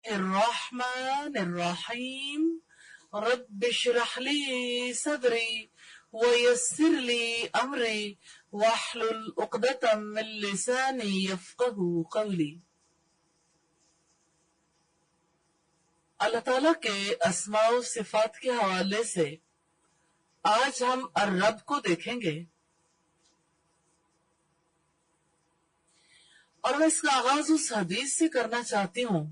الرحمن الرحیم رب اشرح لی صدری ویسر لی امری واحلل عقدۃ من لسانی یفقہوا قولی۔ اللہ تعالیٰ کے اسماء و صفات کے حوالے سے آج ہم الرب کو دیکھیں گے، اور میں اس کا آغاز اس حدیث سے کرنا چاہتی ہوں۔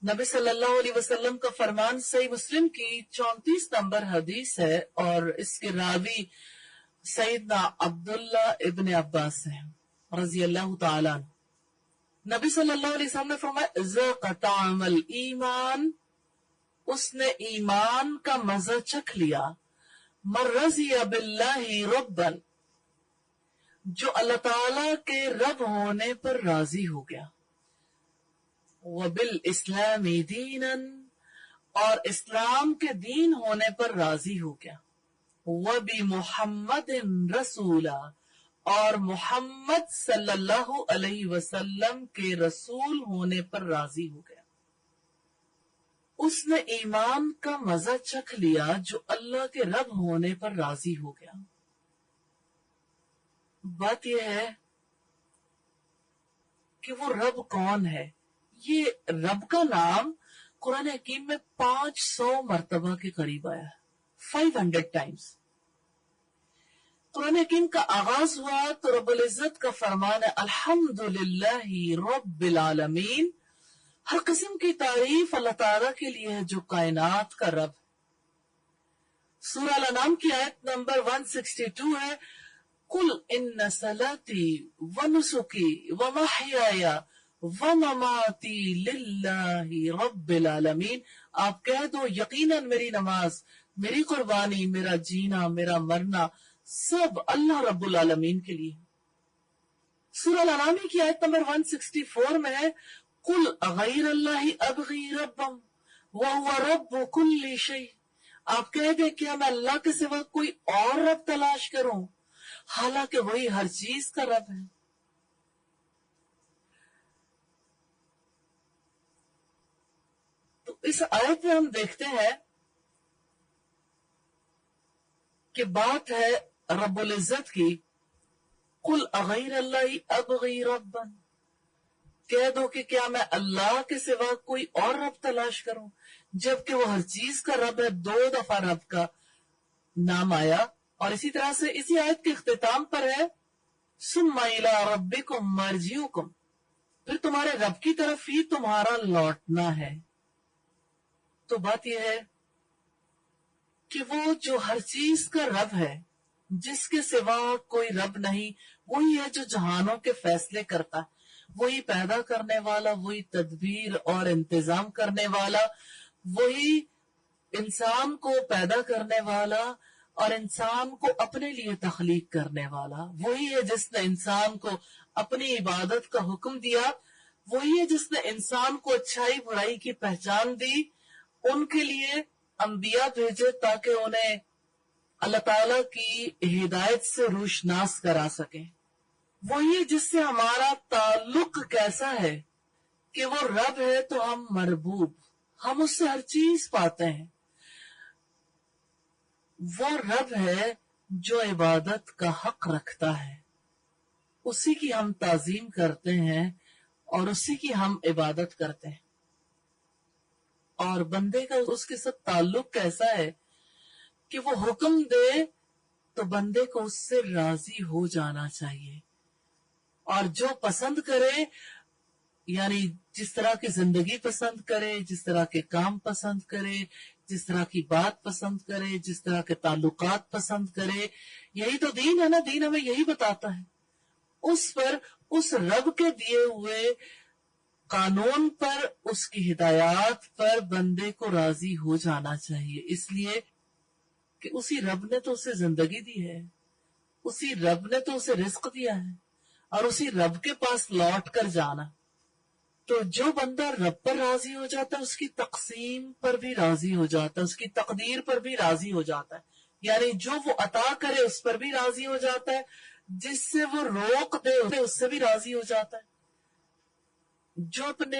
نبی صلی اللہ علیہ وسلم کا فرمان صحیح مسلم کی 34 نمبر حدیث ہے، اور اس کے راوی سیدنا عبداللہ ابن عباس ہیں رضی اللہ تعالیٰ عنہ۔ نبی صلی اللہ علیہ وسلم نے فرمایا ذاق طعم الایمان، اس نے ایمان کا مزہ چکھ لیا، من رضی باللہ ربا، جو اللہ تعالی کے رب ہونے پر راضی ہو گیا، وبالاسلام دینا، اور اسلام کے دین ہونے پر راضی ہو گیا، وبمحمد رسولا، اور محمد صلی اللہ علیہ وسلم کے رسول ہونے پر راضی ہو گیا۔ اس نے ایمان کا مزہ چکھ لیا جو اللہ کے رب ہونے پر راضی ہو گیا۔ بات یہ ہے کہ وہ رب کون ہے؟ یہ رب کا نام قرآن حکیم میں 500 مرتبہ کے قریب آیا ہے، 500 ٹائمز۔ قرآن حکیم کا آغاز ہوا تو رب العزت کا فرمان ہے الحمدللہ رب العالمین، ہر قسم کی تعریف اللہ تعالیٰ کے لیے ہے جو کائنات کا رب ہے۔ سورہ الانعام کی آیت نمبر 162 ہے قل ان صلاتی ونسکی ومحیای ومماتی للہ رب العالمین، آپ کہہ دو یقیناً میری نماز، میری قربانی، میرا جینا، میرا مرنا سب اللہ رب العالمین کے لیے۔ سورہ الانعام کی آیت نمبر 164 میں ہے قل غیر اللہ ابغی ربا وہو رب کل شیء، آپ کہہ دیں کیا میں اللہ کے سوا کوئی اور رب تلاش کروں حالانکہ وہی ہر چیز کا رب ہے۔ تو اس آیت میں ہم دیکھتے ہیں کہ بات ہے رب العزت کی، قل اغیر اللہ ابغی ربا، کہہ دو کہ کیا میں اللہ کے سوا کوئی اور رب تلاش کروں، جبکہ وہ ہر چیز کا رب ہے۔ 2 دفعہ رب کا نام آیا، اور اسی طرح سے اسی آیت کے اختتام پر ہے ثم الی ربکم مرجعکم، پھر تمہارے رب کی طرف ہی تمہارا لوٹنا ہے۔ تو بات یہ ہے کہ وہ جو ہر چیز کا رب ہے، جس کے سوا کوئی رب نہیں، وہی ہے جو جہانوں کے فیصلے کرتا ہے، وہی پیدا کرنے والا، وہی تدبیر اور انتظام کرنے والا، وہی انسان کو پیدا کرنے والا اور انسان کو اپنے لیے تخلیق کرنے والا، وہی ہے جس نے انسان کو اپنی عبادت کا حکم دیا، وہی ہے جس نے انسان کو اچھائی برائی کی پہچان دی، ان کے لیے انبیاء بھیجے تاکہ انہیں اللہ تعالیٰ کی ہدایت سے روشناس کرا سکیں، وہی جس سے ہمارا تعلق کیسا ہے کہ وہ رب ہے تو ہم مربوب، ہم اس سے ہر چیز پاتے ہیں۔ وہ رب ہے جو عبادت کا حق رکھتا ہے، اسی کی ہم تعظیم کرتے ہیں اور اسی کی ہم عبادت کرتے ہیں۔ اور بندے کا اس کے ساتھ تعلق کیسا ہے کہ وہ حکم دے تو بندے کو اس سے راضی ہو جانا چاہیے، اور جو پسند کرے، یعنی جس طرح کی زندگی پسند کرے، جس طرح کے کام پسند کرے، جس طرح کی بات پسند کرے، جس طرح کے تعلقات پسند کرے، یہی تو دین ہے نا، دین ہمیں یہی بتاتا ہے۔ اس پر، اس رب کے دیے ہوئے قانون پر، اس کی ہدایات پر بندے کو راضی ہو جانا چاہیے، اس لیے کہ اسی رب نے تو اسے زندگی دی ہے، اسی رب نے تو اسے رزق دیا ہے، اور اسی رب کے پاس لوٹ کر جانا۔ تو جو بندہ رب پر راضی ہو جاتا ہے، اس کی تقسیم پر بھی راضی ہو جاتا ہے، اس کی تقدیر پر بھی راضی ہو جاتا ہے، یعنی جو وہ عطا کرے اس پر بھی راضی ہو جاتا ہے، جس سے وہ روک دے اس سے بھی راضی ہو جاتا ہے، جو اپنے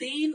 3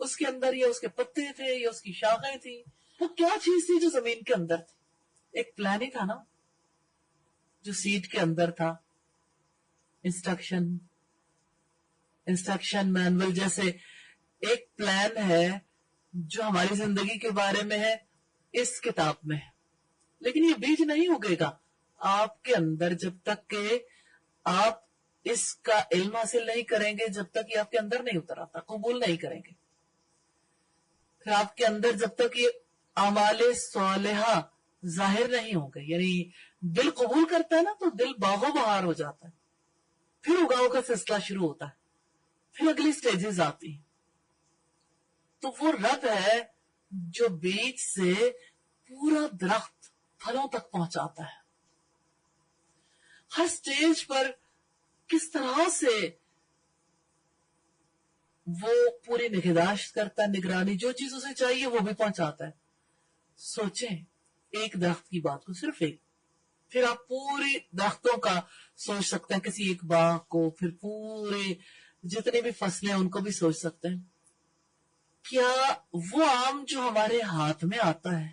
اس کے اندر یا اس کے پتے تھے یا اس کی شاخیں تھی، وہ کیا چیز تھی جو زمین کے اندر تھی؟ ایک پلان ہی تھا نا جو سیڈ کے اندر تھا. انسٹرکشن مینول جیسے ایک پلان ہے جو ہماری زندگی کے بارے میں ہے اس کتاب میں ہے، لیکن یہ بیج نہیں اگے گا آپ کے اندر جب تک کہ آپ اس کا علم حاصل نہیں کریں گے، جب تک یہ آپ کے اندر نہیں اتر آتا، قبول نہیں کریں گے. پھر آپ کے اندر جب تک یہ اعمال صالحہ ظاہر نہیں ہوں گے، یعنی دل قبول کرتا ہے نا تو دل باغ و بہار ہو جاتا ہے، پھر اگاؤ کا سلسلہ شروع ہوتا ہے، پھر اگلی سٹیجز آتی ہیں. تو وہ رب ہے جو بیج سے پورا درخت پھلوں تک پہنچاتا ہے. ہر سٹیج پر کس طرح سے وہ پوری نگہداشت کرتا ہے، نگرانی، جو چیز اسے چاہیے وہ بھی پہنچاتا ہے. سوچیں ایک درخت کی بات کو، صرف ایک، پھر آپ پوری درختوں کا سوچ سکتے ہیں، کسی ایک باغ کو، پھر پورے جتنے بھی فصلیں ان کو بھی سوچ سکتے ہیں. کیا وہ آم جو ہمارے ہاتھ میں آتا ہے،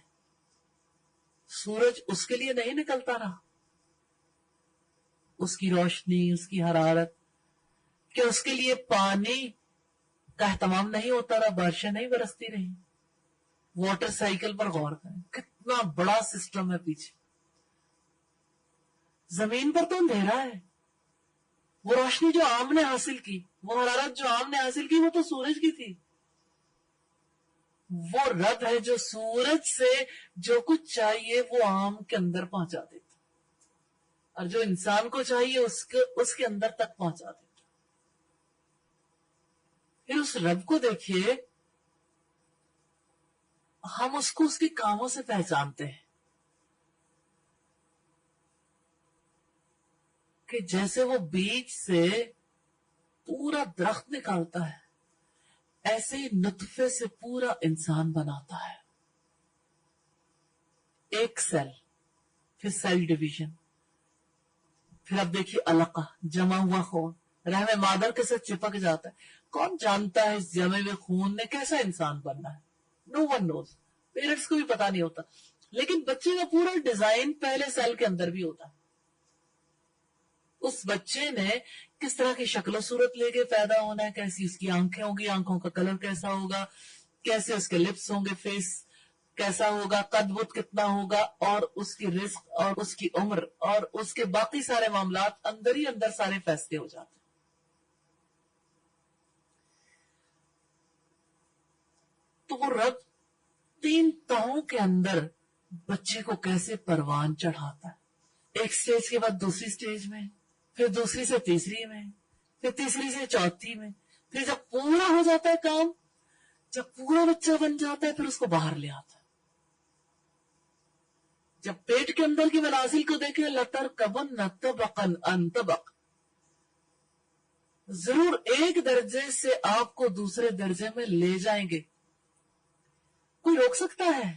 سورج اس کے لیے نہیں نکلتا رہا؟ اس کی روشنی، اس کی حرارت، کیا اس کے لیے پانی کا اہتمام نہیں ہوتا رہا، بارشیں نہیں برستی رہی؟ واٹر سائیکل پر غور کریں، کتنا بڑا سسٹم ہے پیچھے. زمین پر تو اندھیرا ہے، وہ روشنی جو آم نے حاصل کی، وہ حرارت جو آم نے حاصل کی، وہ تو سورج کی تھی. وہ رب ہے جو سورج سے جو کچھ چاہیے وہ آم کے اندر پہنچا دیتا، اور جو انسان کو چاہیے اس کے اندر تک پہنچا دیتا. پھر اس رب کو دیکھیے، ہم اس کو اس کے کاموں سے پہچانتے ہیں کہ جیسے وہ بیج سے پورا درخت نکالتا ہے، ایسے ہی نطفے سے پورا انسان بناتا ہے. ایک سیل، پھر سیل ڈویژن، پھر اب دیکھیے علقہ، جمع ہوا خون رحم مادر کے ساتھ چپک جاتا ہے. کون جانتا ہے اس جمے ہوئے خون نے کیسا انسان بننا ہے؟ نو ون نوز، پیرنٹس کو بھی پتا نہیں ہوتا، لیکن بچے کا پورا ڈیزائن پہلے سیل کے اندر بھی ہوتا ہے. اس بچے نے کس طرح کی شکل و صورت لے کے پیدا ہونا ہے، کیسی اس کی آنکھیں ہوں گی، آنکھوں کا کلر کیسا ہوگا، کیسے اس کے لپس ہوں گے، فیس کیسا ہوگا، قد بت کتنا ہوگا، اور اس کی رزق اور اس کی عمر اور اس کے باقی سارے معاملات اندر ہی اندر سارے فیصلے ہو جاتے ہیں. تو وہ رب 3 تہوں کے اندر بچے کو کیسے پروان چڑھاتا ہے، ایک سٹیج کے بعد دوسری سٹیج میں، پھر دوسری سے تیسری میں، پھر تیسری سے چوتھی میں، پھر جب پورا ہو جاتا ہے کام، جب پورا بچہ بن جاتا ہے، پھر اس کو باہر لے آتا ہے. جب پیٹ کے اندر کی منازل کو دیکھیں، لَتَرْكَبُنَّ طَبَقًا عَنْ طَبَقٍ، ضرور ایک درجے سے آپ کو دوسرے درجے میں لے جائیں گے. کوئی روک سکتا ہے؟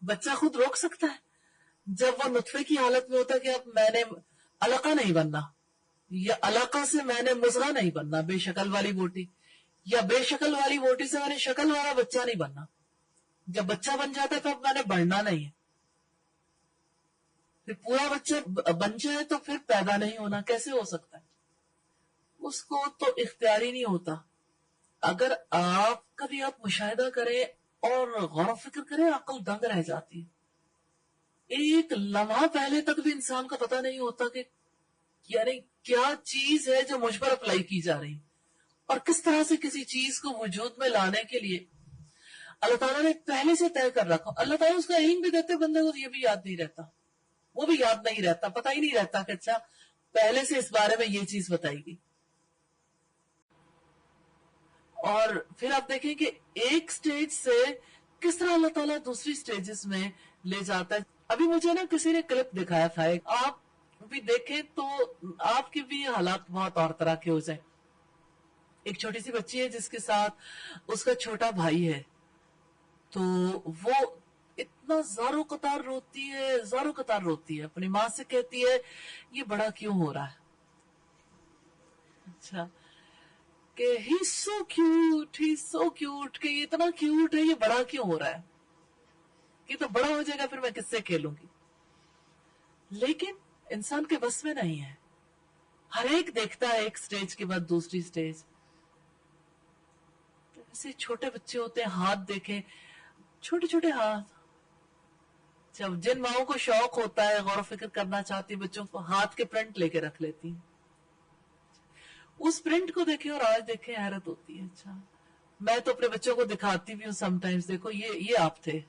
بچہ خود روک سکتا ہے؟ جب وہ نطفے کی حالت میں ہوتا ہے کہ اب میں نے علقہ نہیں بننا، یا علقہ سے میں نے مضغہ نہیں بننا، بے شکل والی بوٹی، یا بے شکل والی بوٹی سے میں نے شکل والا بچہ نہیں بننا. جب بچہ بن جاتا ہے تو اب میں نے بڑھنا نہیں ہے. پھر پورا بچہ بن جائے تو پھر پیدا نہیں ہونا کیسے ہو سکتا ہے؟ اس کو تو اختیاری نہیں ہوتا. اگر آپ مشاہدہ کریں اور غور و فکر کریں، عقل دنگ رہ جاتی ہے. ایک لمحہ پہلے تک بھی انسان کو پتہ نہیں ہوتا کہ یعنی کیا چیز ہے جو مجھ پر اپلائی کی جا رہی، اور کس طرح سے کسی چیز کو وجود میں لانے کے لیے اللہ تعالیٰ نے پہلے سے طے کر رکھا. اللہ تعالیٰ اس کا علم بھی دیتے بندے کو، یہ بھی یاد نہیں رہتا، وہ بھی یاد نہیں رہتا، پتہ ہی نہیں رہتا کہ اچھا پہلے سے اس بارے میں یہ چیز بتائی گئی. اور پھر آپ دیکھیں کہ ایک سٹیج سے کس طرح اللہ تعالیٰ دوسری سٹیجز میں لے جاتا ہے. ابھی مجھے نا کسی نے کلپ دکھایا تھا، آپ بھی دیکھیں تو آپ کے بھی حالات بہت اور طرح کے ہو جائیں. ایک چھوٹی سی بچی ہے جس کے ساتھ اس کا چھوٹا بھائی ہے، تو وہ اتنا زارو قطار روتی ہے، اپنی ماں سے کہتی ہے یہ بڑا کیوں ہو رہا ہے. اچھا کہ ہی سو کیوٹ کہ یہ اتنا کیوٹ ہے، یہ بڑا کیوں ہو رہا ہے، یہ تو بڑا ہو جائے گا پھر میں کس سے کھیلوں گی. لیکن انسان کے بس میں نہیں ہے. ہر ایک دیکھتا ہے ایک سٹیج کے بعد دوسری سٹیج. ایسے چھوٹے بچے ہوتے ہیں، ہاتھ دیکھیں، چھوٹے چھوٹے ہاتھ. جب جن ماؤں کو شوق ہوتا ہے، غور و فکر کرنا چاہتی بچوں کو، ہاتھ کے پرنٹ لے کے رکھ لیتی ہیں. اس پرنٹ کو دیکھیں اور آج دیکھیں، حیرت ہوتی ہے. اچھا، میں تو اپنے بچوں کو دکھاتی بھی ہوں سم ٹائمز، دیکھو یہ آپ تھے.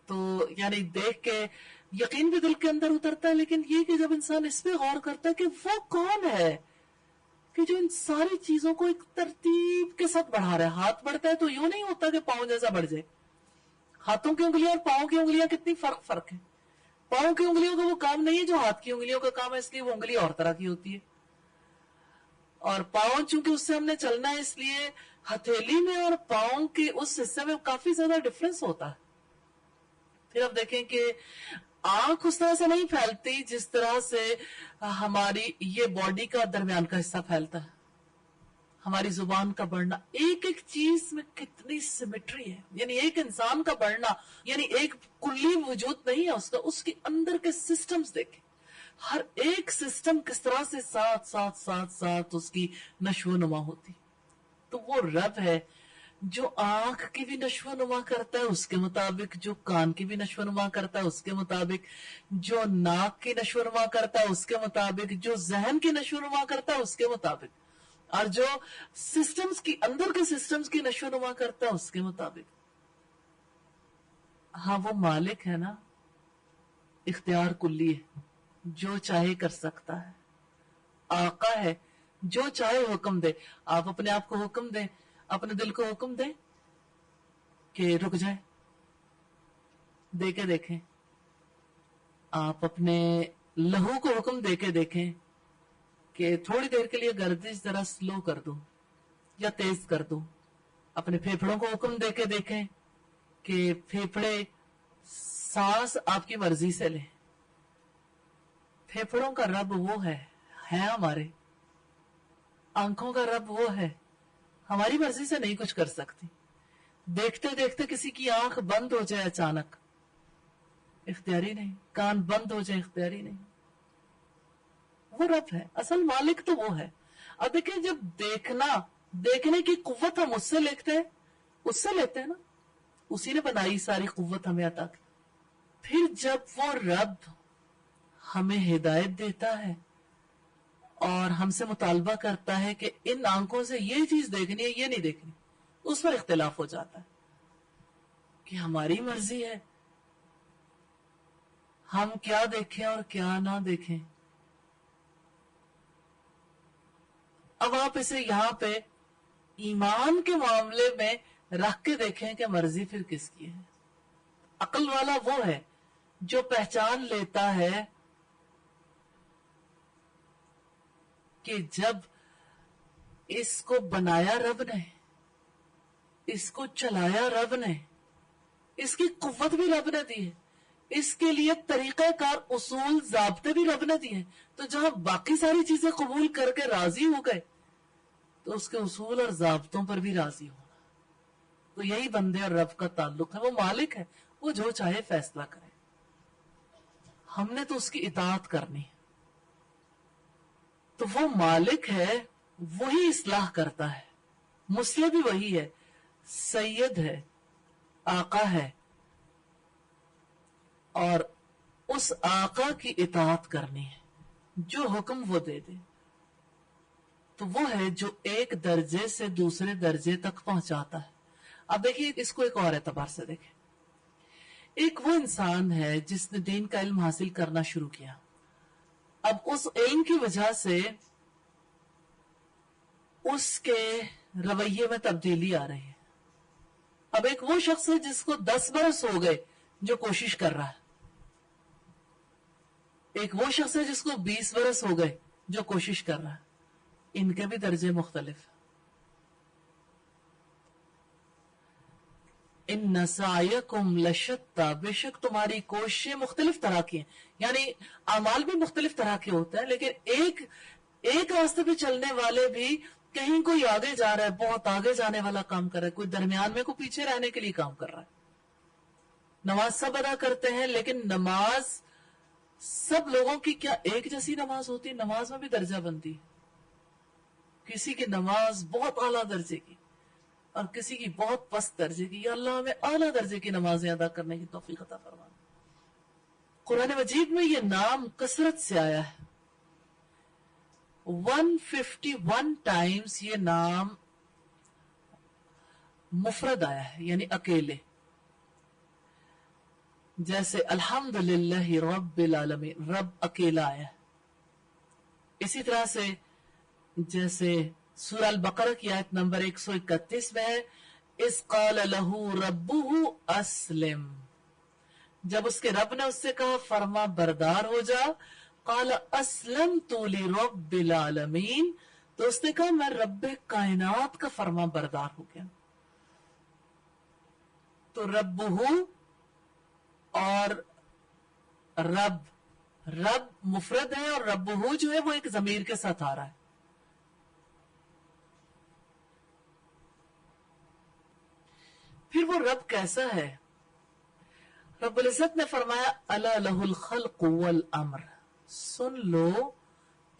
تو یعنی دیکھ کے یقین بھی دل کے اندر اترتا ہے. لیکن یہ کہ جب انسان اس پہ غور کرتا ہے کہ وہ کون ہے کہ جو ان ساری چیزوں کو ایک ترتیب کے ساتھ بڑھا رہا ہے. ہاتھ بڑھتا ہے تو یوں نہیں ہوتا کہ پاؤں جیسا بڑھ جائے. ہاتھوں کی انگلیاں اور پاؤں کی انگلیاں کتنی فرق ہے. پاؤں کی انگلیوں کا وہ کام نہیں ہے جو ہاتھ کی انگلیوں کا کام ہے، اس لیے وہ انگلی اور طرح کی ہوتی ہے. اور پاؤں چونکہ اس سے ہم نے چلنا ہے، اس لیے ہتھیلی میں اور پاؤں کے اس حصے میں کافی زیادہ ڈفرنس ہوتا ہے. پھر آپ دیکھیں کہ آنکھ اس طرح سے نہیں پھیلتی جس طرح سے ہماری یہ باڈی کا درمیان کا حصہ پھیلتا ہے. ہماری زبان کا بڑھنا، ایک ایک چیز میں کتنی سیمیٹری ہے. یعنی ایک انسان کا بڑھنا یعنی ایک کلی وجود نہیں ہے اس کا، اس کے اندر کے سسٹمز دیکھیں، ہر ایک سسٹم کس طرح سے ساتھ اس کی نشو و نما ہوتی. تو وہ رب ہے جو آنکھ کی بھی نشو و نما کرتا ہے اس کے مطابق، جو کان کی بھی نشو و نما کرتا ہے اس کے مطابق، جو ناک کی نشو و نما کرتا ہے اس کے مطابق، جو ذہن کی نشو و نما کرتا ہے اس کے مطابق، اور جو سسٹمز کی اندر کے سسٹمز کی نشو و نما کرتا ہے اس کے مطابق. ہاں وہ مالک ہے نا، اختیار کلی ہے، جو چاہے کر سکتا ہے. آقا ہے، جو چاہے حکم دے. آپ اپنے آپ کو حکم دیں، اپنے دل کو حکم دیں کہ رک جائے، دے کے دیکھیں. آپ اپنے لہو کو حکم دے کے دیکھیں کہ تھوڑی دیر کے لیے گردش ذرا سلو کر دو یا تیز کر دو. اپنے پھیپھڑوں کو حکم دے کے دیکھیں کہ پھیپھڑے سانس آپ کی مرضی سے لیں. پھیپھڑوں کا رب وہ ہے ہمارے. آنکھوں کا رب وہ ہے، ہماری مرضی سے نہیں کچھ کر سکتی. دیکھتے دیکھتے کسی کی آنکھ بند ہو جائے اچانک، اختیاری نہیں. کان بند ہو جائے، اختیاری نہیں. وہ رب ہے، اصل مالک تو وہ ہے. اب دیکھیں، جب دیکھنے کی قوت ہم اس سے لیتے ہیں نا، اسی نے بنائی ساری قوت ہمیں عطا کی. پھر جب وہ رب ہمیں ہدایت دیتا ہے اور ہم سے مطالبہ کرتا ہے کہ ان آنکھوں سے یہ چیز دیکھنی ہے، یہ نہیں دیکھنی، اس پر اختلاف ہو جاتا ہے کہ ہماری مرضی ہے ہم کیا دیکھیں اور کیا نہ دیکھیں. اب آپ اسے یہاں پہ ایمان کے معاملے میں رکھ کے دیکھیں کہ مرضی پھر کس کی ہے. عقل والا وہ ہے جو پہچان لیتا ہے کہ جب اس کو بنایا رب نے، اس کو چلایا رب نے، اس کی قوت بھی رب نے دی ہے، اس کے لیے طریقہ کار، اصول، ضابطے بھی رب نے دیے ہیں. تو جہاں باقی ساری چیزیں قبول کر کے راضی ہو گئے تو اس کے اصول اور ضابطوں پر بھی راضی ہونا. تو یہی بندے اور رب کا تعلق ہے. وہ مالک ہے، وہ جو چاہے فیصلہ کرے، ہم نے تو اس کی اطاعت کرنی ہے. تو وہ مالک ہے، وہی اصلاح کرتا ہے. مسلح بھی وہی ہے، سید ہے، آقا ہے، اور اس آقا کی اطاعت کرنی ہے. جو حکم وہ دے دے تو وہ ہے جو ایک درجے سے دوسرے درجے تک پہنچاتا ہے. اب دیکھیے اس کو ایک اور اعتبار سے دیکھیں. ایک وہ انسان ہے جس نے دین کا علم حاصل کرنا شروع کیا. اب اس علم کی وجہ سے اس کے رویے میں تبدیلی آ رہی ہے. اب ایک وہ شخص ہے جس کو 10 برس ہو گئے جو کوشش کر رہا ہے. ایک وہ شخص ہے جس کو 20 برس ہو گئے جو کوشش کر رہا ہے. ان کے بھی درجے مختلف. ان سعیکم لشتی، بے شک تمہاری کوششیں مختلف طرح کی ہیں. یعنی اعمال بھی مختلف طرح کے ہوتے ہیں، لیکن ایک راستے پہ چلنے والے بھی کہیں کوئی آگے جا رہا ہے, بہت آگے جانے والا کام کر رہا ہے, کوئی درمیان میں, کوئی پیچھے رہنے کے لیے کام کر رہا ہے. نماز سب ادا کرتے ہیں, لیکن نماز سب لوگوں کی کیا ایک جیسی نماز ہوتی ہے؟ نماز میں بھی درجہ بندی ہے. کسی کی نماز بہت اعلیٰ درجے کی اور کسی کی بہت پست درجے کی. یا اللہ ہمیں اعلیٰ درجے کی نمازیں ادا کرنے کی توفیق عطا فرمائے. قرآن مجید میں یہ نام کثرت سے آیا ہے, 151 ٹائمز یہ نام مفرد آیا ہے, یعنی اکیلے. جیسے الحمدللہ رب العالمین, رب اکیلا آیا ہے. اسی طرح سے جیسے سورہ البقرہ کی آیت نمبر 131 میں ہے, اذ قال لہ ربہ اسلم, جب اس کے رب نے اس سے کہا فرما بردار ہو جا, قال اسلمت لرب العالمین, تو اس نے کہا میں رب کائنات کا فرما بردار ہو گیا. تو ربہ اور رب مفرد ہے, اور ربہ جو ہے وہ ایک ضمیر کے ساتھ آ رہا ہے. پھر وہ رب کیسا ہے؟ رب العزت نے فرمایا الا لہ الخلق والامر, سن لو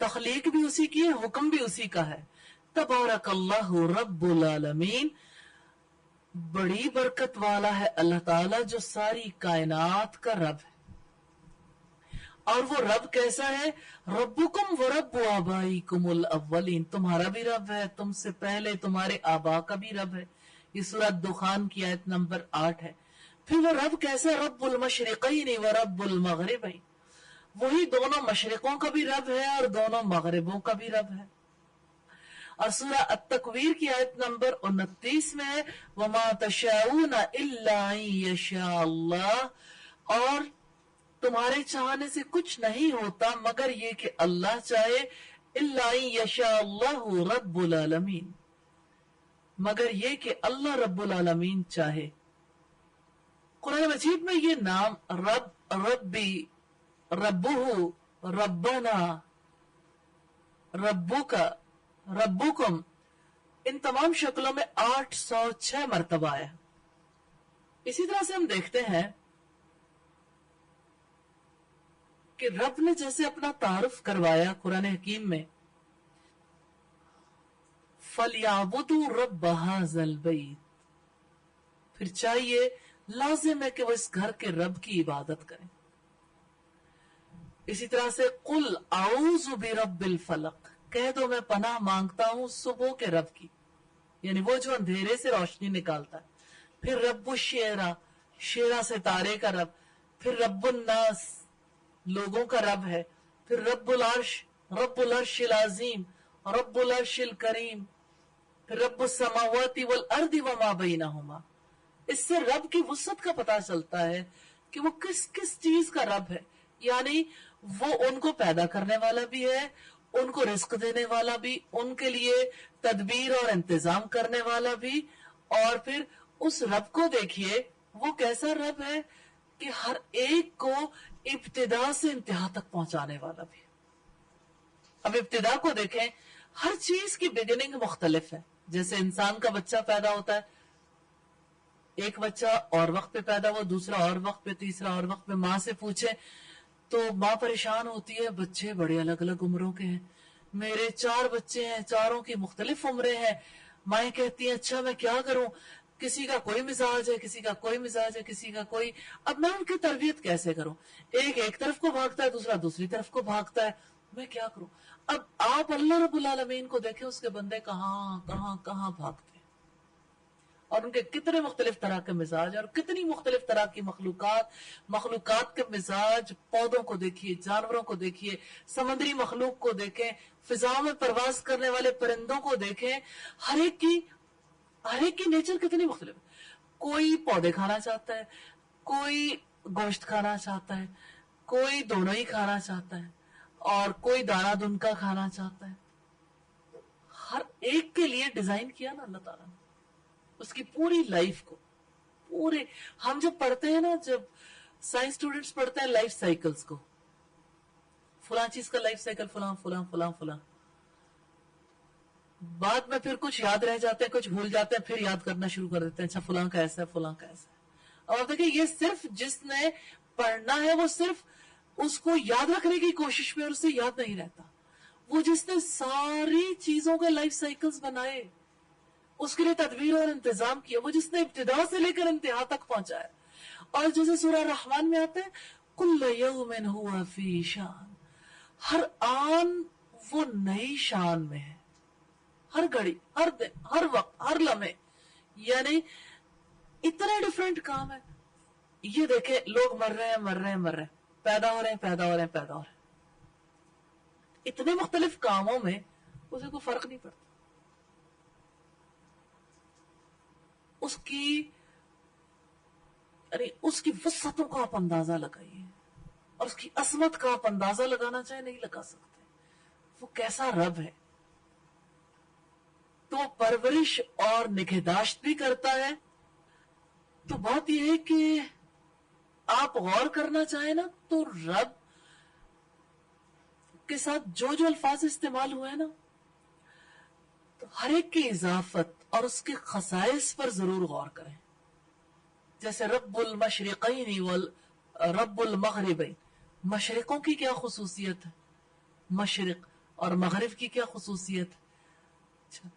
تخلیق بھی اسی کی ہے, حکم بھی اسی کا ہے. تبارک اللہ رب العالمین, بڑی برکت والا ہے اللہ تعالی جو ساری کائنات کا رب ہے. اور وہ رب کیسا ہے؟ ربکم ورب آبائکم الاولین, تمہارا بھی رب ہے, تم سے پہلے تمہارے آبا کا بھی رب ہے. یہ سورہ دخان کی آیت نمبر 8 ہے. پھر وہ رب کیسا ہے؟ رب المشرقین ورب المغربین, وہی دونوں مشرقوں کا بھی رب ہے اور دونوں مغربوں کا بھی رب ہے. اور سورہ التکویر کی آیت نمبر 29 میں ہے وما تشاؤون الا ان یشاء اللہ, اور تمہارے چاہنے سے کچھ نہیں ہوتا مگر یہ کہ اللہ چاہے. الا ان یشاء اللہ رب العالمین, مگر یہ کہ اللہ رب العالمین چاہے. قرآن مجید میں یہ نام رب, ربی, ربہ, ربنا, ربکا, ربکم, ان تمام شکلوں میں 806 مرتبہ آیا. اسی طرح سے ہم دیکھتے ہیں کہ رب نے جیسے اپنا تعارف کروایا قرآن حکیم میں, فَلْيَعْبُدُوا رَبَّ هَذَا الْبَيْتِ, پھر چاہیے, لازم ہے کہ وہ اس گھر کے رب کی عبادت کریں. اسی طرح سے قُلْ أَعُوذُ بِرَبِّ الْفَلَقِ, کہہ دو میں پناہ مانگتا ہوں صبح کے رب کی, یعنی وہ جو اندھیرے سے روشنی نکالتا ہے. پھر رب الشعرا, شعرا ستارے کا رب. پھر رب الناس, لوگوں کا رب ہے. پھر رب العرش, رب العرش العظیم, رب العرش الکریم. پھر رب السماوات والارض وما بینہما. اس سے رب کی وسعت کا پتہ چلتا ہے کہ وہ کس کس چیز کا رب ہے. یعنی وہ ان کو پیدا کرنے والا بھی ہے, ان کو رزق دینے والا بھی, ان کے لیے تدبیر اور انتظام کرنے والا بھی. اور پھر اس رب کو دیکھیے وہ کیسا رب ہے کہ ہر ایک کو ابتدا سے انتہا تک پہنچانے والا بھی. اب ابتدا کو دیکھیں, ہر چیز کی بگننگ مختلف ہے. جیسے انسان کا بچہ پیدا ہوتا ہے, ایک بچہ اور وقت پہ پیدا ہوا, دوسرا اور وقت پہ, تیسرا اور وقت پہ. ماں سے پوچھیں تو ماں پریشان ہوتی ہے, بچے بڑے الگ الگ عمروں کے ہیں, میرے 4 بچے ہیں, چاروں کی مختلف عمریں ہیں. مائیں کہتی ہیں اچھا میں کیا کروں, کسی کا کوئی مزاج ہے, کسی کا کوئی مزاج ہے, کسی کا کوئی, اب میں ان کی تربیت کیسے کروں؟ ایک طرف کو بھاگتا ہے, دوسرا دوسری طرف کو بھاگتا ہے, میں کیا کروں؟ اب آپ اللہ رب العالمین کو دیکھیں, اس کے بندے کہاں کہاں کہاں بھاگتے ہیں, اور ان کے کتنے مختلف طرح کے مزاج, اور کتنی مختلف طرح کی مخلوقات کے مزاج. پودوں کو دیکھیے, جانوروں کو دیکھیے, سمندری مخلوق کو دیکھیں, فضاؤں میں پرواز کرنے والے پرندوں کو دیکھیں. ہر ایک کی نیچر کتنی مختلف ہے. کوئی پودے کھانا چاہتا ہے, کوئی گوشت کھانا چاہتا ہے, کوئی دونوں ہی کھانا چاہتا ہے, اور کوئی دانا دن کا کھانا چاہتا ہے. ہر ایک کے لیے ڈیزائن کیا نا اللہ تعالیٰ نے, اس کی پوری لائف کو. پورے ہم جب پڑھتے ہیں نا, جب سائنس اسٹوڈنٹس پڑھتے ہیں لائف سائیکلز کو, فلاں چیز کا لائف سائیکل فلاں فلاں فلاں فلاں, بعد میں پھر کچھ یاد رہ جاتے ہیں، کچھ بھول جاتے ہیں، پھر یاد کرنا شروع کر دیتے ہیں، اچھا فلاں کا ایسا ہے، فلاں کا ایسا ہے. اور آپ دیکھیں یہ صرف جس نے پڑھنا ہے وہ صرف اس کو یاد رکھنے کی کوشش میں اور اسے یاد نہیں رہتا. وہ جس نے ساری چیزوں کے لائف سائیکلز بنائے، اس کے لیے تدبیر اور انتظام کیا، وہ جس نے ابتدا سے لے کر انتہا تک پہنچایا. اور جیسے سورہ رحمان میں آتا ہے کل یوم ہوا فی شان، ہر آن وہ نئی شان میں ہے، ہر گھڑی، ہر دن، ہر وقت، ہر لمحے. یعنی اتنے ڈیفرنٹ کام ہے. یہ دیکھیں لوگ مر رہے ہیں، مر رہے ہیں، مر رہے ہیں، پیدا ہو رہے ہیں، پیدا ہو رہے ہیں، پیدا ہو رہے ہیں. اتنے مختلف کاموں میں اسے کوئی فرق نہیں پڑتا. اس کی یعنی اس کی وسعتوں کا آپ اندازہ لگائیے، اور اس کی عظمت کا آپ اندازہ لگانا چاہے نہیں لگا سکتے. وہ کیسا رب ہے. تو پرورش اور نگہداشت بھی کرتا ہے. تو بات یہ ہے کہ آپ غور کرنا چاہیں نا تو رب کے ساتھ جو جو الفاظ استعمال ہوئے ہیں نا، تو ہر ایک کی اضافت اور اس کے خصائص پر ضرور غور کریں. جیسے رب المشرقین رب المغربین، مشرقوں کی کیا خصوصیت ہے، مشرق اور مغرب کی کیا خصوصیت ہے. اچھا،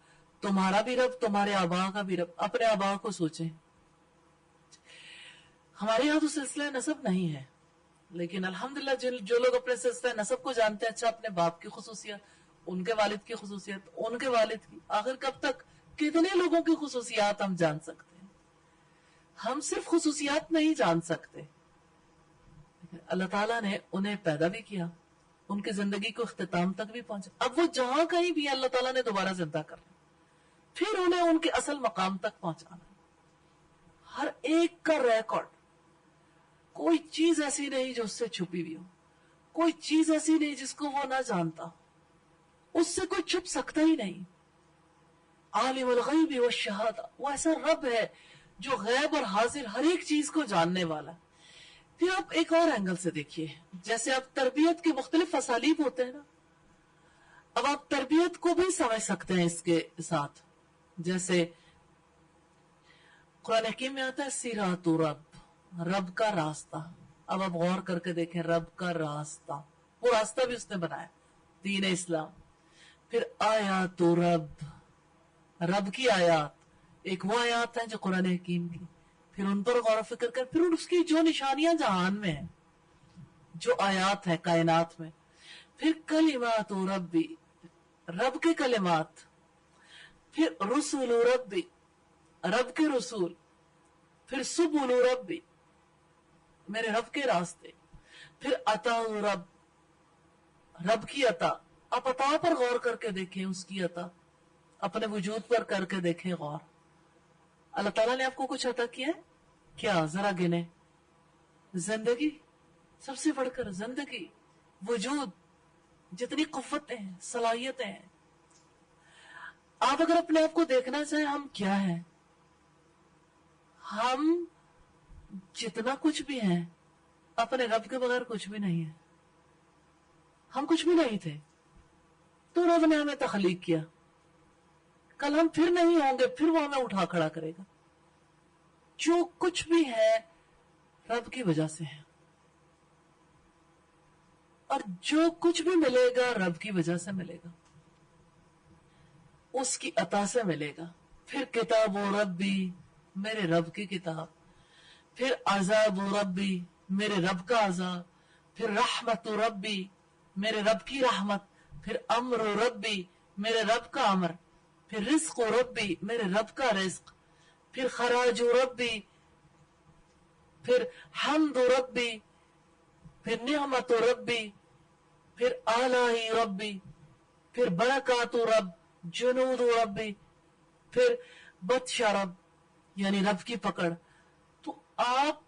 تمہارا بھی رب، تمہارے آبا کا بھی رب. اپنے آبا کو سوچیں. ہمارے یہاں تو سلسلہ نسب نہیں ہے، لیکن الحمدللہ جو لوگ اپنے سلسلہ نسب کو جانتے ہیں، اچھا اپنے باپ کی خصوصیت، ان کے والد کی خصوصیت، ان کے والد کی، آخر کب تک کتنے لوگوں کی خصوصیات ہم جان سکتے ہیں. ہم صرف خصوصیات نہیں جان سکتے، اللہ تعالیٰ نے انہیں پیدا بھی کیا، ان کی زندگی کو اختتام تک بھی پہنچا. اب وہ جہاں کہیں بھی اللہ تعالیٰ نے دوبارہ زندہ کرنا، پھر انہیں ان کے اصل مقام تک پہنچانا. ہر ایک کا ریکارڈ، کوئی چیز ایسی نہیں جو اس سے چھپی ہوئی ہو، کوئی چیز ایسی نہیں جس کو وہ نہ جانتا، اس سے کوئی چھپ سکتا ہی نہیں. عالم الغیب والشہادہ، وہ ایسا رب ہے جو غیب اور حاضر ہر ایک چیز کو جاننے والا. پھر آپ ایک اور اینگل سے دیکھیے، جیسے آپ تربیت کے مختلف اسالیب ہوتے ہیں نا، اب آپ تربیت کو بھی سمجھ سکتے ہیں اس کے ساتھ. جیسے قرآن حکیم میں آتا ہے سیرات رب، رب کا راستہ. اب آپ غور کر کے دیکھیں، رب کا راستہ، وہ راستہ بھی اس نے بنایا، دین اسلام. پھر آیات رب، رب کی آیات، ایک وہ آیات ہیں جو قرآن حکیم کی، پھر ان پر غور و فکر کر، پھر اس کی جو نشانیاں جہان میں ہیں، جو آیات ہیں کائنات میں. پھر کلمات ربی، رب کے کلمات. پھر رسول ربی، رب کے رسول. پھر سبل ربی، میرے رب کے راستے. پھر عطا رب، رب کی عطا. آپ عطا پر غور کر کے دیکھیں، اس کی عطا اپنے وجود پر کر کے دیکھیں غور. اللہ تعالیٰ نے آپ کو کچھ عطا کیا ہے کیا؟ ذرا گنے. زندگی، سب سے بڑھ کر زندگی، وجود، جتنی قوتیں ہیں، صلاحیتیں ہیں. آپ اگر اپنے آپ کو دیکھنا چاہیں ہم کیا ہیں، ہم جتنا کچھ بھی ہیں اپنے رب کے بغیر کچھ بھی نہیں ہے. ہم کچھ بھی نہیں تھے تو رب نے ہمیں تخلیق کیا. کل ہم پھر نہیں ہوں گے، پھر وہ ہمیں اٹھا کھڑا کرے گا. جو کچھ بھی ہے رب کی وجہ سے ہے، اور جو کچھ بھی ملے گا رب کی وجہ سے ملے گا، اس کی عطا سے ملے گا. پھر کتاب و ربی، میرے رب کی کتاب. پھر عذاب و ربی، میرے رب کا عذاب. پھر رحمت و ربی، میرے رب کی رحمت. پھر امر و ربی، میرے رب کا امر. پھر رزق و ربی، میرے رب کا رزق. پھر خراج و ربی، پھر حمد و ربی، پھر نعمت و ربی، پھر آلائی ربی، پھر برکات و رب، جنود و ربی، پھر بطش رب، یعنی رب کی پکڑ. تو آپ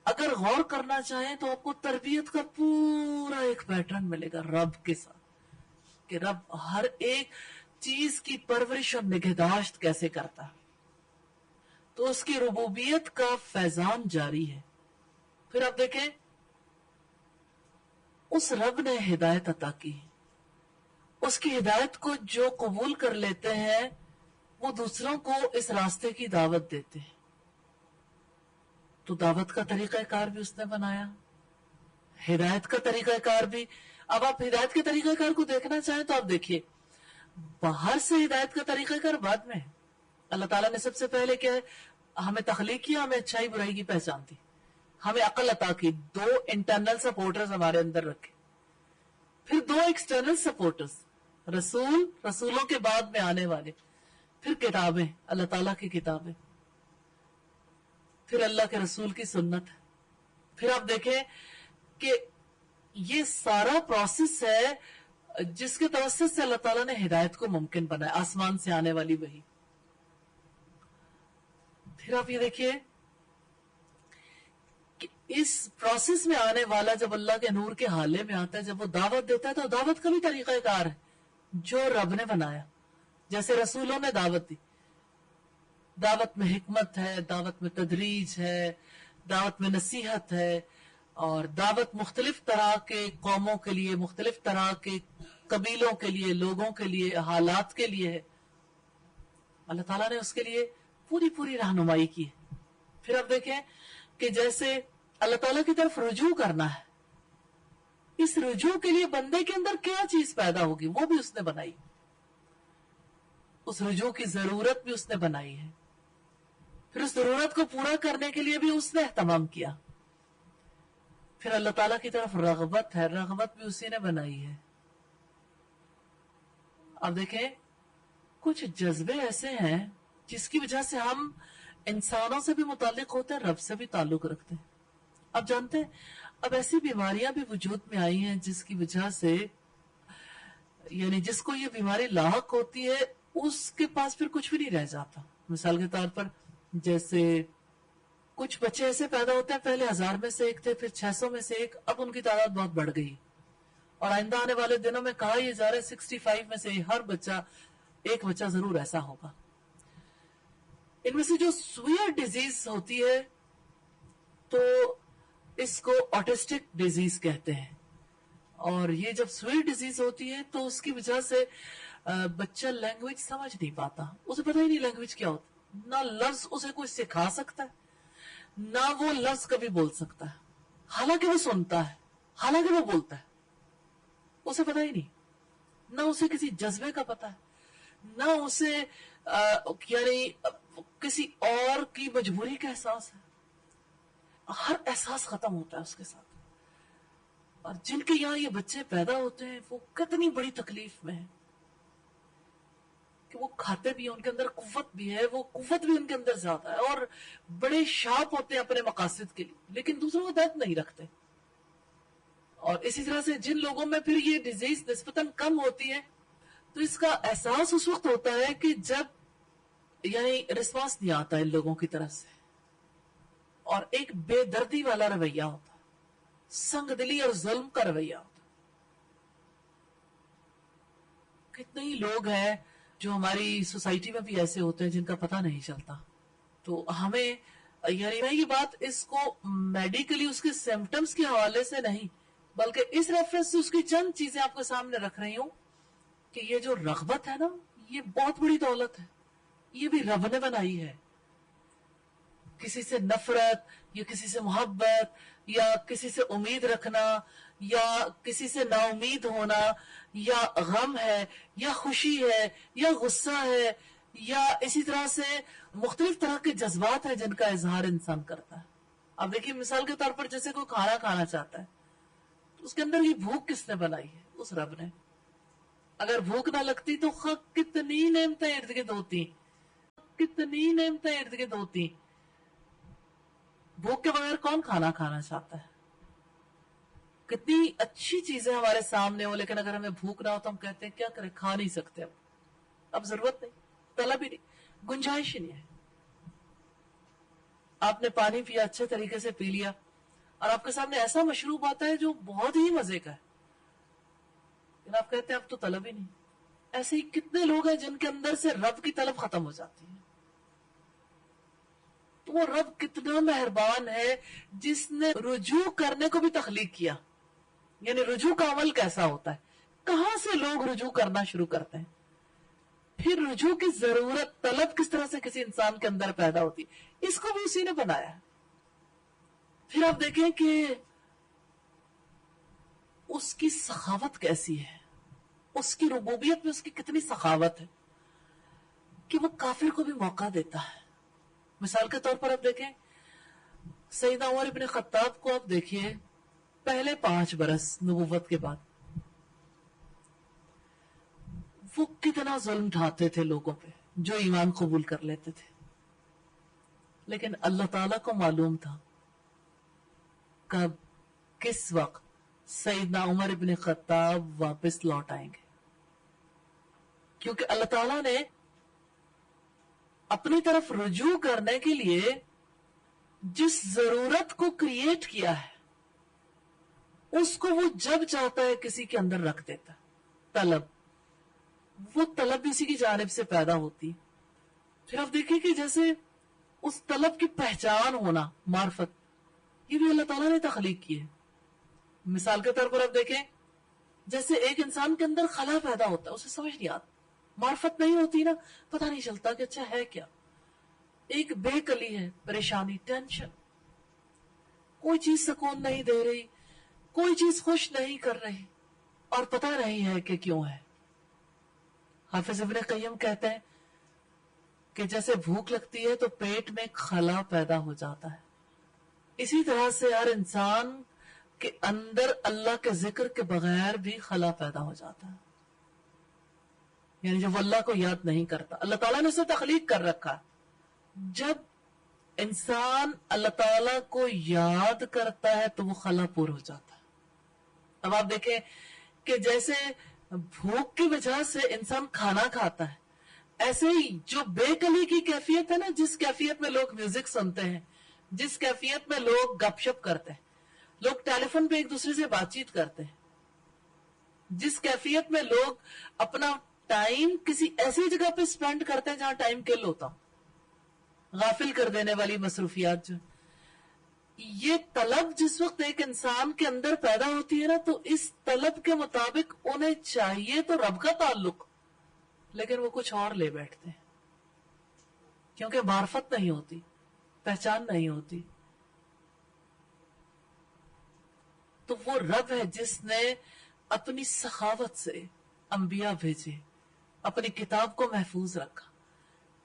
اگر غور کرنا چاہیں تو آپ کو تربیت کا پورا ایک پیٹرن ملے گا رب کے ساتھ، کہ رب ہر ایک چیز کی پرورش اور نگہداشت کیسے کرتا ہے. تو اس کی ربوبیت کا فیضان جاری ہے. پھر آپ دیکھیں اس رب نے ہدایت عطا کی، اس کی ہدایت کو جو قبول کر لیتے ہیں وہ دوسروں کو اس راستے کی دعوت دیتے ہیں. تو دعوت کا طریقہ کار بھی اس نے بنایا, ہدایت کا طریقہ کار بھی. اب آپ ہدایت کے طریقہ کار کو دیکھنا چاہیں تو آپ دیکھیے, باہر سے ہدایت کا طریقہ کار بعد میں. اللہ تعالیٰ نے سب سے پہلے کیا ہے, ہمیں تخلیق کیا, ہمیں اچھائی برائی کی پہچان دی, ہمیں عقل عطا کی, 2 انٹرنل سپورٹرز ہمارے اندر رکھے, پھر 2 ایکسٹرنل سپورٹرز, رسولوں کے بعد میں آنے والے, پھر کتابیں, اللہ تعالیٰ کی کتابیں, پھر اللہ کے رسول کی سنت. پھر آپ دیکھیں کہ یہ سارا پروسیس ہے جس کے توسط سے اللہ تعالیٰ نے ہدایت کو ممکن بنایا, آسمان سے آنے والی وحی. پھر آپ یہ دیکھیے کہ اس پروسیس میں آنے والا جب اللہ کے نور کے حالے میں آتا ہے, جب وہ دعوت دیتا ہے, تو دعوت کا بھی طریقہ کار ہے جو رب نے بنایا. جیسے رسولوں نے دعوت دی, دعوت میں حکمت ہے, دعوت میں تدریج ہے, دعوت میں نصیحت ہے, اور دعوت مختلف طرح کے قوموں کے لیے, مختلف طرح کے قبیلوں کے لیے, لوگوں کے لیے, حالات کے لیے ہے. اللہ تعالیٰ نے اس کے لیے پوری رہنمائی کی ہے. پھر آپ دیکھیں کہ جیسے اللہ تعالیٰ کی طرف رجوع کرنا ہے, اس رجوع کے لیے بندے کے اندر کیا چیز پیدا ہوگی وہ بھی اس نے بنائی, اس رجوع کی ضرورت بھی اس نے بنائی ہے. پھر اس ضرورت کو پورا کرنے کے لیے بھی اس نے اہتمام کیا. پھر اللہ تعالیٰ کی طرف رغبت ہے, رغبت بھی اسی نے بنائی ہے. اب دیکھیں کچھ جذبے ایسے ہیں جس کی وجہ سے ہم انسانوں سے بھی متعلق ہوتے ہیں, رب سے بھی تعلق رکھتے ہیں. اب جانتے ہیں اب ایسی بیماریاں بھی وجود میں آئی ہیں جس کی وجہ سے, یعنی جس کو یہ بیماری لاحق ہوتی ہے اس کے پاس پھر کچھ بھی نہیں رہ جاتا. مثال کے طور پر جیسے کچھ بچے ایسے پیدا ہوتے ہیں, پہلے 1000 میں سے ایک تھے, پھر 600 میں سے ایک, اب ان کی تعداد بہت بڑھ گئی, اور آئندہ آنے والے دنوں میں کہا یہ جا رہا ہے 65 میں سے ہر بچہ, ایک بچہ ضرور ایسا ہوگا. ان میں سے جو سوئر ڈیزیز ہوتی ہے تو اس کو آٹسٹک ڈیزیز کہتے ہیں, اور یہ جب سوئر ڈیزیز ہوتی ہے تو اس کی وجہ سے بچہ لینگویج سمجھ نہیں پاتا, اسے پتہ ہی نہیں لینگویج کیا ہوتا, نہ لفظ اسے کوئی سکھا سکتا ہے, نہ وہ لفظ کبھی بول سکتا ہے, حالانکہ وہ سنتا ہے, حالانکہ وہ بولتا ہے, اسے پتہ ہی نہیں, نہ اسے کسی جذبے کا پتہ ہے, نہ اسے یعنی کسی اور کی مجبوری کا احساس ہے. ہر احساس ختم ہوتا ہے اس کے ساتھ. اور جن کے یہاں یہ بچے پیدا ہوتے ہیں وہ کتنی بڑی تکلیف میں ہیں کہ وہ کھاتے بھی ہیں, ان کے اندر قوت بھی ہے, وہ قوت بھی ان کے اندر زیادہ ہے, اور بڑے شارپ ہوتے ہیں اپنے مقاصد کے لیے, لیکن دوسروں کو درد نہیں رکھتے. اور اسی طرح سے جن لوگوں میں پھر یہ ڈیزیز نسبتاً کم ہوتی ہے تو اس کا احساس اس وقت ہوتا ہے کہ جب یعنی رسپانس نہیں آتا ان لوگوں کی طرف سے, اور ایک بے دردی والا رویہ ہوتا ہے, سنگ دلی اور ظلم کا رویہ ہوتا ہے. کتنے ہی لوگ ہیں جو ہماری سوسائٹی میں بھی ایسے ہوتے ہیں جن کا پتہ نہیں چلتا. تو ہمیں یعنی میں یہ بات اس کو میڈیکلی اس کے سمپٹمز کے حوالے سے نہیں بلکہ اس ریفرنس سے اس کی چند چیزیں آپ کے سامنے رکھ رہی ہوں کہ یہ جو رغبت ہے نا, یہ بہت بڑی دولت ہے, یہ بھی رب نے بنائی ہے. کسی سے نفرت یا کسی سے محبت یا کسی سے امید رکھنا یا کسی سے نا امید ہونا, یا غم ہے یا خوشی ہے یا غصہ ہے, یا اسی طرح سے مختلف طرح کے جذبات ہیں جن کا اظہار انسان کرتا ہے. اب دیکھیے مثال کے طور پر جیسے کوئی کھانا کھانا چاہتا ہے تو اس کے اندر یہ بھوک کس نے بنائی ہے؟ اس رب نے. اگر بھوک نہ لگتی تو کتنی نعمتیں ارد گرد ہوتی, کتنی نعمتیں ارد گرد ہوتی. بھوک کے بغیر کون کھانا کھانا چاہتا ہے؟ کتنی اچھی چیزیں ہمارے سامنے ہو, لیکن اگر ہمیں بھوک نہ ہو تو ہم کہتے ہیں کیا کریں, کھا نہیں سکتے, اب ضرورت نہیں, طلب ہی نہیں, گنجائش ہی نہیں ہے. آپ نے پانی پیا, اچھے طریقے سے پی لیا, اور آپ کے سامنے ایسا مشروب آتا ہے جو بہت ہی مزے کا ہے, لیکن آپ کہتے ہیں اب تو طلب ہی نہیں. ایسے ہی کتنے لوگ ہیں جن کے اندر سے رب کی طلب ختم ہو جاتی ہے. تو وہ رب کتنا مہربان ہے جس نے رجوع کرنے کو بھی تخلیق کیا. یعنی رجوع کا عمل کیسا ہوتا ہے, کہاں سے لوگ رجوع کرنا شروع کرتے ہیں. پھر رجوع کی ضرورت طلب کس طرح سے کسی انسان کے اندر پیدا ہوتی، اس کو بھی اسی نے بنایا. پھر آپ دیکھیں کہ اس کی سخاوت کیسی ہے، اس کی ربوبیت میں اس کی کتنی سخاوت ہے کہ وہ کافر کو بھی موقع دیتا ہے. مثال کے طور پر آپ دیکھیں سیدنا عمر ابن خطاب کو، آپ دیکھیے پہلے 5 برس نبوت کے بعد وہ کتنا ظلم ڈھاتے تھے لوگوں پہ جو ایمان قبول کر لیتے تھے. لیکن اللہ تعالیٰ کو معلوم تھا کب کس وقت سیدنا عمر ابن خطاب واپس لوٹ آئیں گے، کیونکہ اللہ تعالیٰ نے اپنی طرف رجوع کرنے کے لیے جس ضرورت کو کریٹ کیا ہے اس کو وہ جب چاہتا ہے کسی کے اندر رکھ دیتا. طلب، وہ طلب بھی اسی کی جانب سے پیدا ہوتی. پھر آپ دیکھیں کہ جیسے اس طلب کی پہچان ہونا، معرفت، یہ بھی اللہ تعالیٰ نے تخلیق کی ہے. مثال کے طور پر آپ دیکھیں جیسے ایک انسان کے اندر خلا پیدا ہوتا ہے، اسے سمجھ نہیں آتا، معرفت نہیں ہوتی نا، پتہ نہیں چلتا کہ اچھا ہے کیا. ایک بے کلی ہے، پریشانی، ٹینشن، کوئی چیز سکون نہیں دے رہی، کوئی چیز خوش نہیں کر رہی، اور پتہ نہیں ہے کہ کیوں ہے. حافظ ابن قیم کہتے ہیں کہ جیسے بھوک لگتی ہے تو پیٹ میں خلا پیدا ہو جاتا ہے، اسی طرح سے ہر انسان کے اندر اللہ کے ذکر کے بغیر بھی خلا پیدا ہو جاتا ہے. یعنی جب اللہ کو یاد نہیں کرتا، اللہ تعالیٰ نے اسے تخلیق کر رکھا ہے. جب انسان اللہ تعالیٰ کو یاد کرتا ہے تو وہ خلا پور ہو جاتا ہے. اب آپ دیکھیں کہ جیسے بھوک کی وجہ سے انسان کھانا کھاتا ہے، ایسے ہی جو بے کلی کی کیفیت ہے نا، جس کیفیت میں لوگ میوزک سنتے ہیں، جس کیفیت میں لوگ گپ شپ کرتے ہیں، لوگ ٹیلی فون پہ ایک دوسرے سے بات چیت کرتے ہیں، جس کیفیت میں لوگ اپنا ٹائم کسی ایسی جگہ پہ سپینڈ کرتے ہیں جہاں ٹائم کل ہوتا، غافل کر دینے والی مصروفیات جو یہ طلب جس وقت ایک انسان کے اندر پیدا ہوتی ہے نا، تو اس طلب کے مطابق انہیں چاہیے تو رب کا تعلق، لیکن وہ کچھ اور لے بیٹھتے ہیں کیونکہ معرفت نہیں ہوتی، پہچان نہیں ہوتی. تو وہ رب ہے جس نے اپنی سخاوت سے انبیاء بھیجے، اپنی کتاب کو محفوظ رکھا،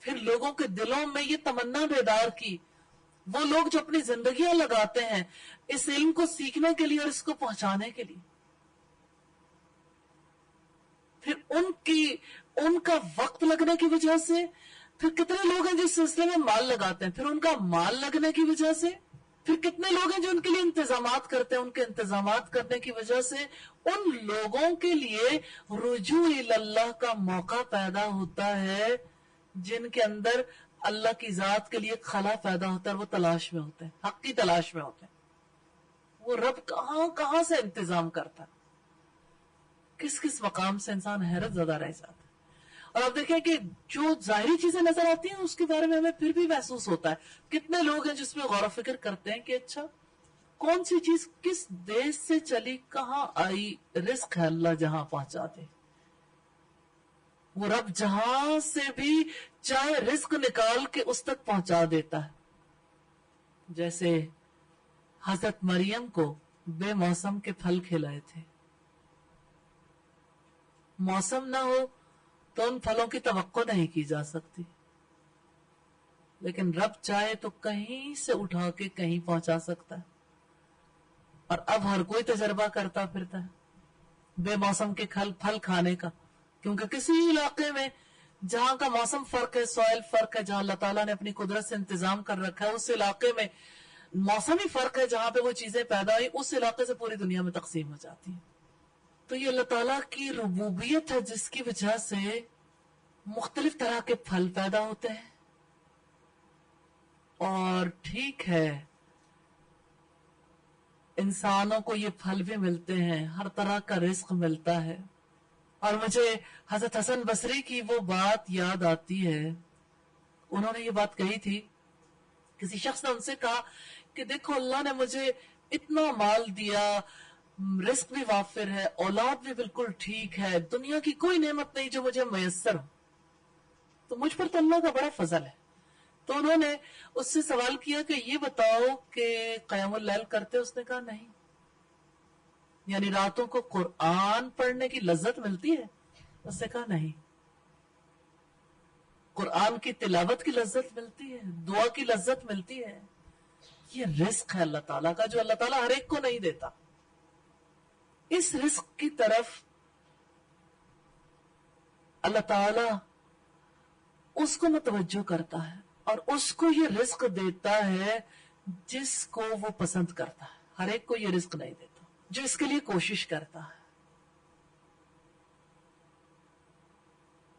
پھر لوگوں کے دلوں میں یہ تمنا بیدار کی. وہ لوگ جو اپنی زندگیاں لگاتے ہیں اس علم کو سیکھنے کے لیے اور اس کو پہنچانے کے لیے، پھر ان کا وقت لگنے کی وجہ سے، پھر کتنے لوگ ہیں جو اس سلسلے میں مال لگاتے ہیں، پھر ان کا مال لگنے کی وجہ سے، پھر کتنے لوگ ہیں جو ان کے لیے انتظامات کرتے ہیں، ان کے انتظامات کرنے کی وجہ سے ان لوگوں کے لیے رجوع اللہ کا موقع پیدا ہوتا ہے جن کے اندر اللہ کی ذات کے لیے خلا پیدا ہوتا ہے، وہ تلاش میں ہوتے ہیں، حق کی تلاش میں ہوتے ہیں. وہ رب کہاں کہاں سے انتظام کرتا ہے، کس کس مقام سے انسان حیرت زدہ رہ جاتا ہے. اور آپ دیکھیں کہ جو ظاہری چیزیں نظر آتی ہیں اس کے بارے میں ہمیں پھر بھی محسوس ہوتا ہے. کتنے لوگ ہیں جس میں غور و فکر کرتے ہیں کہ اچھا کون سی چیز کس دیش سے چلی، کہاں آئی، رزق ہے اللہ جہاں پہنچا دے. وہ رب جہاں سے بھی چاہے رزق نکال کے اس تک پہنچا دیتا ہے. جیسے حضرت مریم کو بے موسم کے پھل کھلائے تھے، موسم نہ ہو تو ان پھلوں کی توقع نہیں کی جا سکتی، لیکن رب چاہے تو کہیں سے اٹھا کے کہیں پہنچا سکتا ہے. اور اب ہر کوئی تجربہ کرتا پھرتا ہے بے موسم کے پھل کھانے کا، کیونکہ کسی علاقے میں جہاں کا موسم فرق ہے، سوائل فرق ہے، جہاں اللہ تعالیٰ نے اپنی قدرت سے انتظام کر رکھا ہے، اس علاقے میں موسمی فرق ہے، جہاں پہ وہ چیزیں پیدا ہوئی اس علاقے سے پوری دنیا میں تقسیم ہو جاتی ہیں. تو یہ اللہ تعالیٰ کی ربوبیت ہے جس کی وجہ سے مختلف طرح کے پھل پیدا ہوتے ہیں. اور ٹھیک ہے انسانوں کو یہ پھل بھی ملتے ہیں، ہر طرح کا رزق ملتا ہے. اور مجھے حضرت حسن بصری کی وہ بات یاد آتی ہے، انہوں نے یہ بات کہی تھی، کسی شخص نے ان سے کہا کہ دیکھو اللہ نے مجھے اتنا مال دیا، رزق بھی وافر ہے، اولاد بھی بالکل ٹھیک ہے، دنیا کی کوئی نعمت نہیں جو مجھے میسر ہو، تو مجھ پر تو اللہ کا بڑا فضل ہے. تو انہوں نے اس سے سوال کیا کہ یہ بتاؤ کہ قیام اللیل کرتے؟ اس نے کہا نہیں. یعنی راتوں کو قرآن پڑھنے کی لذت ملتی ہے؟ اس نے کہا نہیں. قرآن کی تلاوت کی لذت ملتی ہے، دعا کی لذت ملتی ہے. یہ رزق ہے اللہ تعالیٰ کا جو اللہ تعالیٰ ہر ایک کو نہیں دیتا. اس رزق کی طرف اللہ تعالیٰ اس کو متوجہ کرتا ہے اور اس کو یہ رزق دیتا ہے جس کو وہ پسند کرتا ہے. ہر ایک کو یہ رزق نہیں دیتا، جو اس کے لیے کوشش کرتا ہے.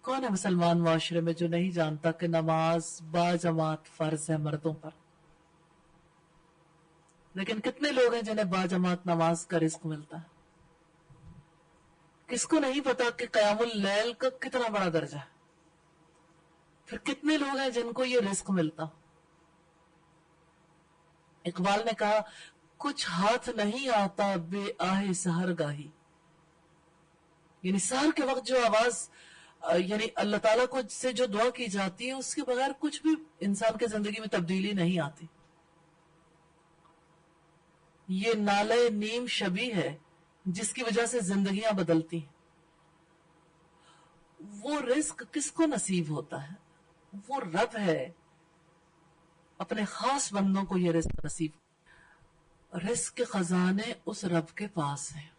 کون ہے مسلمان معاشرے میں جو نہیں جانتا کہ نماز باجماعت فرض ہے مردوں پر؟ لیکن کتنے لوگ ہیں جنہیں باجماعت نماز کا رزق ملتا ہے؟ کس کو نہیں پتا کہ قیام اللیل کا کتنا بڑا درجہ ہے؟ پھر کتنے لوگ ہیں جن کو یہ رزق ملتا؟ اقبال نے کہا کچھ ہاتھ نہیں آتا بے آہ سحر گاہی. یعنی سحر کے وقت جو آواز یعنی اللہ تعالیٰ کو سے جو دعا کی جاتی ہے اس کے بغیر کچھ بھی انسان کے زندگی میں تبدیلی نہیں آتی. یہ نالے نیم شبی ہے جس کی وجہ سے زندگیاں بدلتی ہیں. وہ رزق کس کو نصیب ہوتا ہے؟ وہ رب ہے، اپنے خاص بندوں کو یہ رزق نصیب. رزق کے خزانے اس رب کے پاس ہیں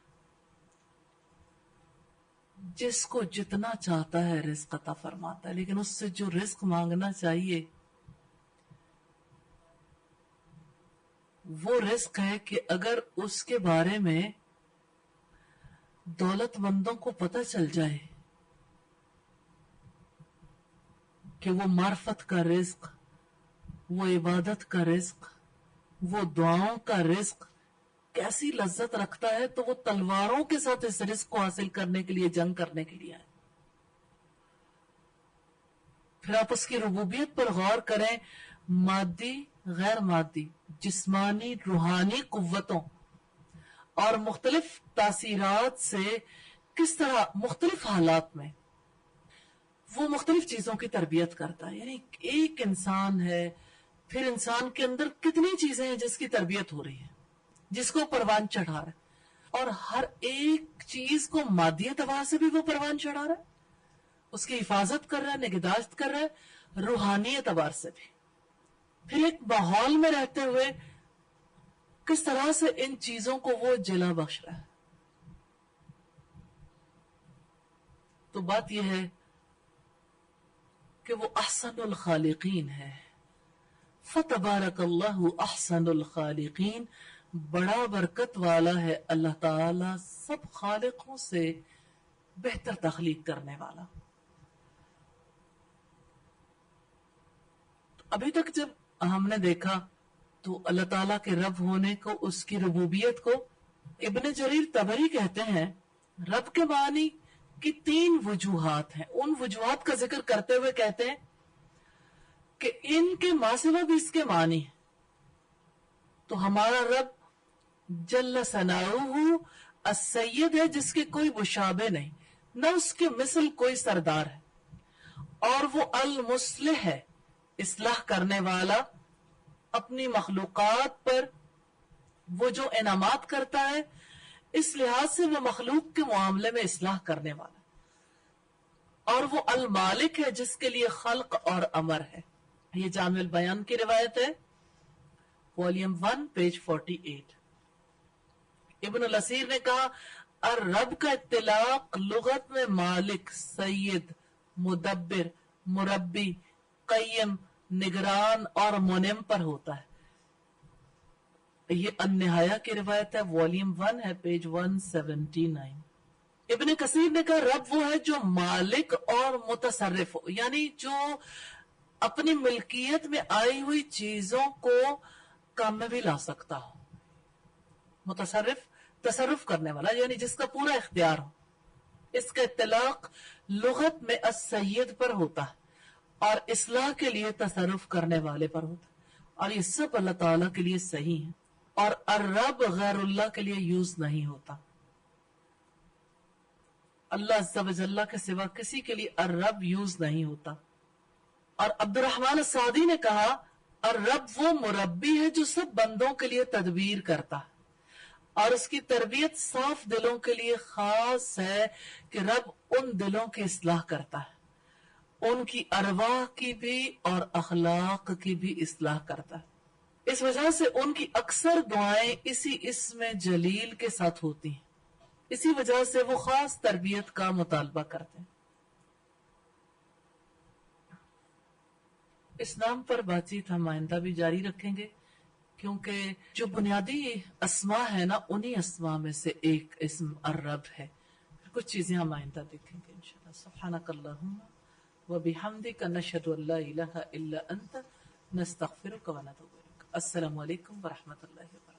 جس کو جتنا چاہتا ہے رزق عطا فرماتا ہے. لیکن اس سے جو رزق مانگنا چاہیے وہ رزق ہے کہ اگر اس کے بارے میں دولت مندوں کو پتہ چل جائے کہ وہ معرفت کا رزق، وہ عبادت کا رزق، وہ دعاؤں کا رزق کیسی لذت رکھتا ہے، تو وہ تلواروں کے ساتھ اس رزق کو حاصل کرنے کے لیے جنگ کرنے کے لیے آئے. پھر آپ اس کی ربوبیت پر غور کریں. مادی، غیر مادی، جسمانی، روحانی قوتوں اور مختلف تاثیرات سے کس طرح مختلف حالات میں وہ مختلف چیزوں کی تربیت کرتا ہے. یعنی ایک انسان ہے، پھر انسان کے اندر کتنی چیزیں ہیں جس کی تربیت ہو رہی ہے، جس کو پروان چڑھا رہا ہے. اور ہر ایک چیز کو مادی اعتبار سے بھی وہ پروان چڑھا رہا ہے، اس کی حفاظت کر رہا ہے، نگہداشت کر رہا ہے، روحانی اعتبار سے بھی. پھر ایک ماحول میں رہتے ہوئے کس طرح سے ان چیزوں کو وہ جلا بخش رہا ہے. تو بات یہ ہے کہ وہ احسن الخالقین ہے. فتبارک اللہ احسن الخالقین. بڑا برکت والا ہے اللہ تعالی سب خالقوں سے بہتر تخلیق کرنے والا. ابھی تک جب ہم نے دیکھا تو اللہ تعالیٰ کے رب ہونے کو، اس کی ربوبیت کو ابن جریر طبری کہتے ہیں رب کے معنی کی 3 وجوہات ہیں. ان وجوہات کا ذکر کرتے ہوئے کہتے ہیں کہ ان کے ماں سوا بھی اس کے معنی ہیں. تو ہمارا رب جل ثناؤہ السید ہے جس کے کوئی مشابہ نہیں، نہ اس کے مثل کوئی سردار ہے. اور وہ المصلح ہے، اصلاح کرنے والا. اپنی مخلوقات پر وہ جو انعامات کرتا ہے اس لحاظ سے وہ مخلوق کے معاملے میں اصلاح کرنے والا. اور وہ المالک ہے جس کے لیے خلق اور امر ہے. یہ جامع البیان کی روایت ہے، والیوم 1 پیج 48. ابن الاسیر نے کہا الرب کا اطلاق لغت میں مالک، سید، مدبر، مربی، قیم، نگران اور منعم پر ہوتا ہے. یہ النہایہ کی روایت ہے، والیوم 1 ہے، پیج 179. ابن کثیر نے کہا رب وہ ہے جو مالک اور متصرف ہو، یعنی جو اپنی ملکیت میں آئی ہوئی چیزوں کو کام میں بھی لا سکتا ہو. متصرف تصرف کرنے والا، یعنی جس کا پورا اختیار ہو. اس کا اطلاق لغت میں السید پر ہوتا ہے اور اصلاح کے لیے تصرف کرنے والے پر ہوتا ہے. اور یہ سب اللہ تعالیٰ کے لیے صحیح ہے. اور الرب غیراللہ کے لیے یوز نہیں ہوتا. اللہ عز و جل کے سوا کسی کے لیے الرب یوز نہیں ہوتا. اور عبد الرحمن السعدی نے کہا الرب وہ مربی ہے جو سب بندوں کے لیے تدبیر کرتا ہے، اور اس کی تربیت صاف دلوں کے لیے خاص ہے کہ رب ان دلوں کی اصلاح کرتا ہے، ان کی ارواح کی بھی اور اخلاق کی بھی اصلاح کرتا ہے. اس وجہ سے ان کی اکثر دعائیں اسی اسم جلیل کے ساتھ ہوتی ہیں، اسی وجہ سے وہ خاص تربیت کا مطالبہ کرتے ہیں. اس نام پر بات چیت ہم آئندہ بھی جاری رکھیں گے، کیونکہ جو بنیادی اسماء ہے نا، انہی اسماء میں سے ایک اسم الرب ہے. کچھ چیزیں ہم آئندہ دیکھیں گے انشاءاللہ. سبحانک اللہم وبحمدک نشہد ان لا الہ الا انت نستغفرک ونتوب الیک. السلام علیکم ورحمۃ اللہ وبرکاتہ.